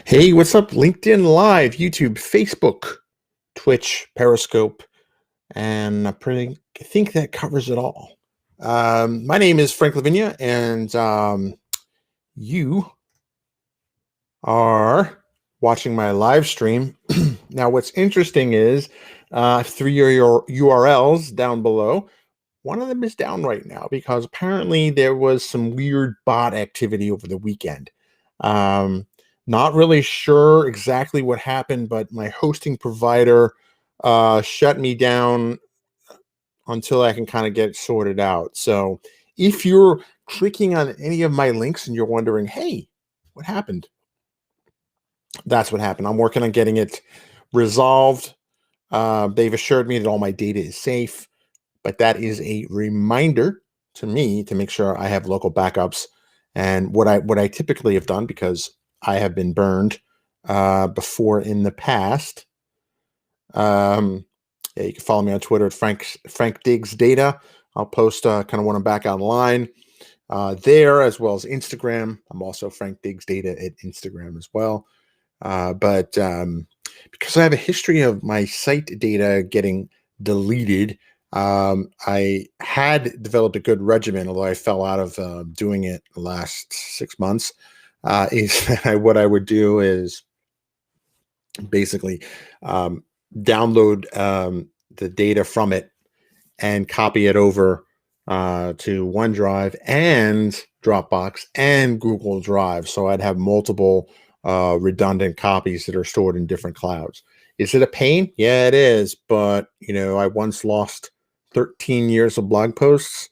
Hey, what's up? LinkedIn Live, YouTube, Facebook, Twitch, Periscope, and I think that covers it all. My name is Frank Lavinia, and you are watching my live stream. Now, what's interesting is through your URLs down below, one of them is down right now because apparently there was some weird bot activity over the weekend. Um, Not really sure exactly what happened, but my hosting provider shut me down until I can kind of get it sorted out. So if you're clicking on any of my links and you're wondering, hey, what happened? That's what happened. I'm working on getting it resolved. They've assured me that all my data is safe, but that is a reminder to me to make sure I have local backups. And what I typically have done, because I have been burned before in the past. Yeah, you can follow me on Twitter at Frank Diggs Data. I'll post kind of when I'm back online there, as well as Instagram. I'm also Frank Diggs Data at Instagram as well. But because I have a history of my site data getting deleted, I had developed a good regimen, although I fell out of doing it the last 6 months. Is that what I would do is basically download the data from it and copy it over to OneDrive and Dropbox and Google Drive. So I'd have multiple redundant copies that are stored in different clouds. Is it a pain? Yeah, it is. But, I once lost 13 years of blog posts,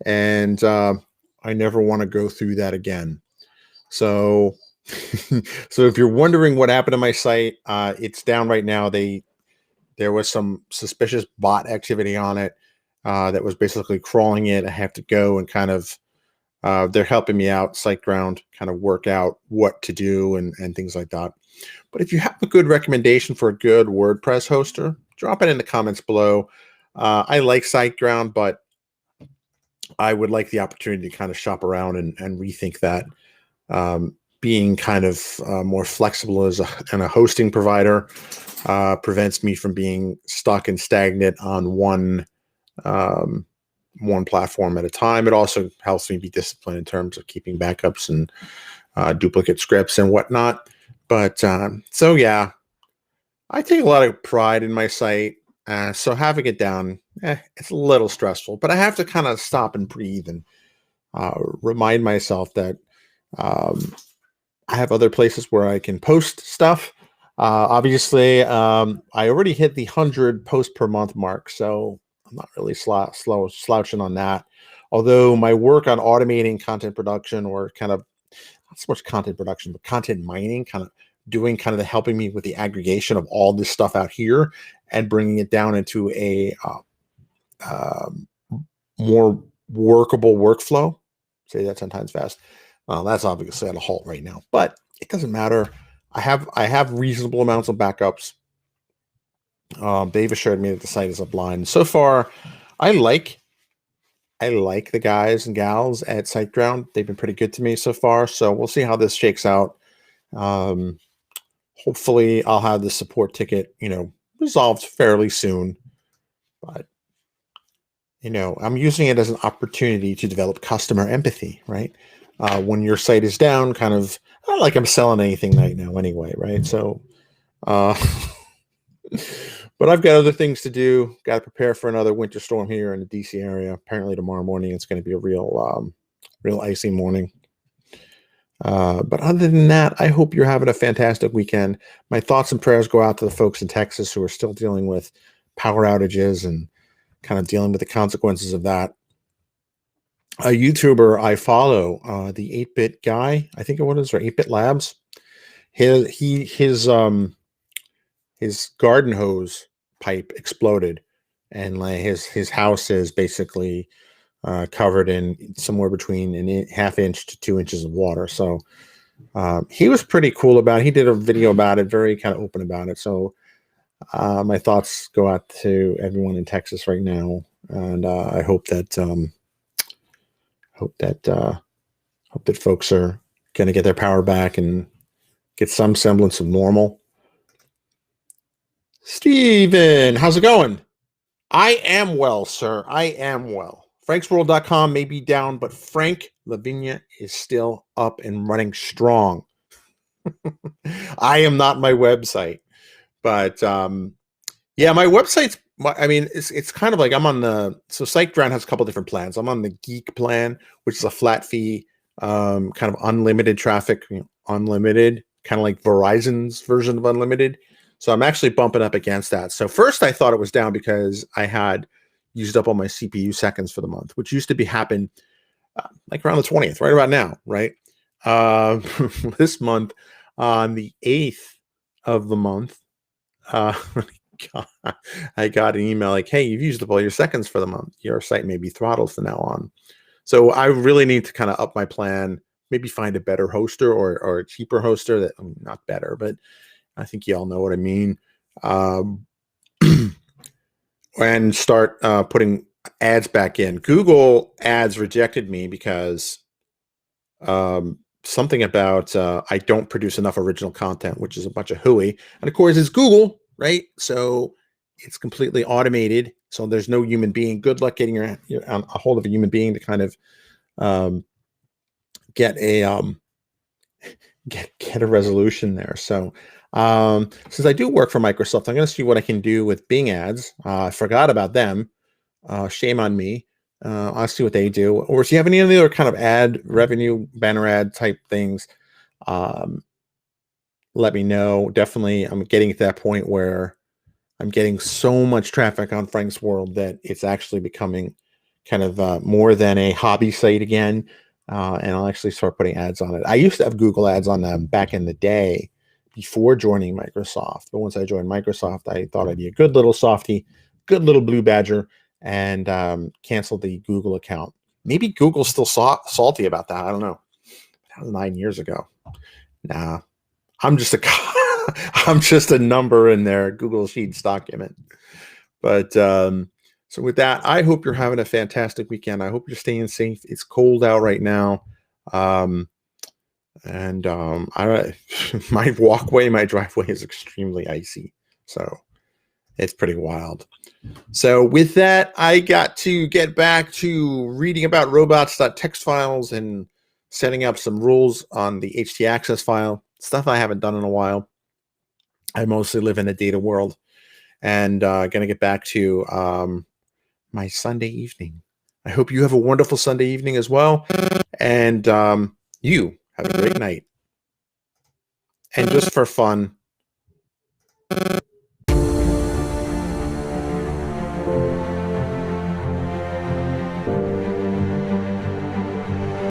and I never want to go through that again. So, so if you're wondering what happened to my site, it's down right now. There was some suspicious bot activity on it that was basically crawling it. I have to go and kind of they're helping me out, SiteGround, kind of work out what to do and things like that. But if you have a good recommendation for a good WordPress hoster, drop it in the comments below. I like SiteGround, but I would like the opportunity to kind of shop around and rethink that. Being kind of more flexible and a hosting provider prevents me from being stuck and stagnant on one platform at a time. It also helps me be disciplined in terms of keeping backups and duplicate scripts and whatnot. But so yeah, I take a lot of pride in my site. So having it down, it's a little stressful, but I have to kind of stop and breathe and remind myself that I have other places where I can post stuff. Obviously, I already hit the 100 post per month mark, so I'm not really slouching on that. Although my work on automating content production, or kind of not so much content production, but content mining, kind of doing kind of the helping me with the aggregation of all this stuff out here and bringing it down into a more workable workflow. Say that 10 times fast. That's obviously at a halt right now, but it doesn't matter. I have reasonable amounts of backups. They've assured me that the site is upline. So far, I like the guys and gals at SiteGround. They've been pretty good to me so far. So we'll see how this shakes out. Hopefully, I'll have the support ticket, resolved fairly soon. But I'm using it as an opportunity to develop customer empathy, right? When your site is down, kind of, not like I'm selling anything right now anyway, right? So, but I've got other things to do. Got to prepare for another winter storm here in the DC area. Apparently tomorrow morning, it's going to be a real icy morning. But other than that, I hope you're having a fantastic weekend. My thoughts and prayers go out to the folks in Texas who are still dealing with power outages and kind of dealing with the consequences of that. A YouTuber I follow, the 8-Bit guy, I think it was, or 8-Bit Labs. His garden hose pipe exploded, and like his house is basically covered in somewhere between half inch to 2 inches of water. So he was pretty cool about it. He did a video about it, very kind of open about it. So my thoughts go out to everyone in Texas right now, and I hope that hope that folks are going to get their power back and get some semblance of normal. Steven, how's it going? I am well, sir. I am well. FranksWorld.com may be down, but Frank Lavinia is still up and running strong. I am not my website, but yeah, my website's. I mean, it's kind of like I'm on the. So SiteGround has a couple different plans. I'm on the Geek plan, which is a flat fee, kind of unlimited traffic, unlimited, kind of like Verizon's version of unlimited. So I'm actually bumping up against that. So first I thought it was down because I had used up all my CPU seconds for the month, which used to be happen like around the 20th, right about now, right? This month on the 8th of the month, I got an email like, hey, you've used up all your seconds for the month. Your site may be throttled from now on. So I really need to kind of up my plan, maybe find a better hoster or a cheaper hoster that not better, but I think you all know what I mean. And start putting ads back in. Google ads rejected me because something about I don't produce enough original content, which is a bunch of hooey. And of course, it's Google, right? So it's completely automated. So there's no human being. Good luck getting your a hold of a human being to kind of get a get a resolution there. So since I do work for Microsoft, I'm going to see what I can do with Bing ads. I forgot about them. Shame on me. I'll see what they do. Or if you have any other kind of ad revenue, banner ad type things, let me know. Definitely, I'm getting to that point where I'm getting so much traffic on Frank's World that it's actually becoming kind of more than a hobby site again. And I'll actually start putting ads on it. I used to have Google ads on them back in the day before joining Microsoft. But once I joined Microsoft, I thought I'd be a good little softie, good little blue badger, and canceled the Google account. Maybe Google's still salty about that. I don't know. That was 9 years ago. Nah, I'm just I'm just a number in their Google Sheets document. But so with that, I hope you're having a fantastic weekend. I hope you're staying safe. It's cold out right now. My walkway, my driveway is extremely icy. So it's pretty wild. So with that, I got to get back to reading about robots.txt files and setting up some rules on the htaccess file, stuff I haven't done in a while. I mostly live in a data world, and going to get back to my Sunday evening. I hope you have a wonderful Sunday evening as well, and you have a great night. And just for fun,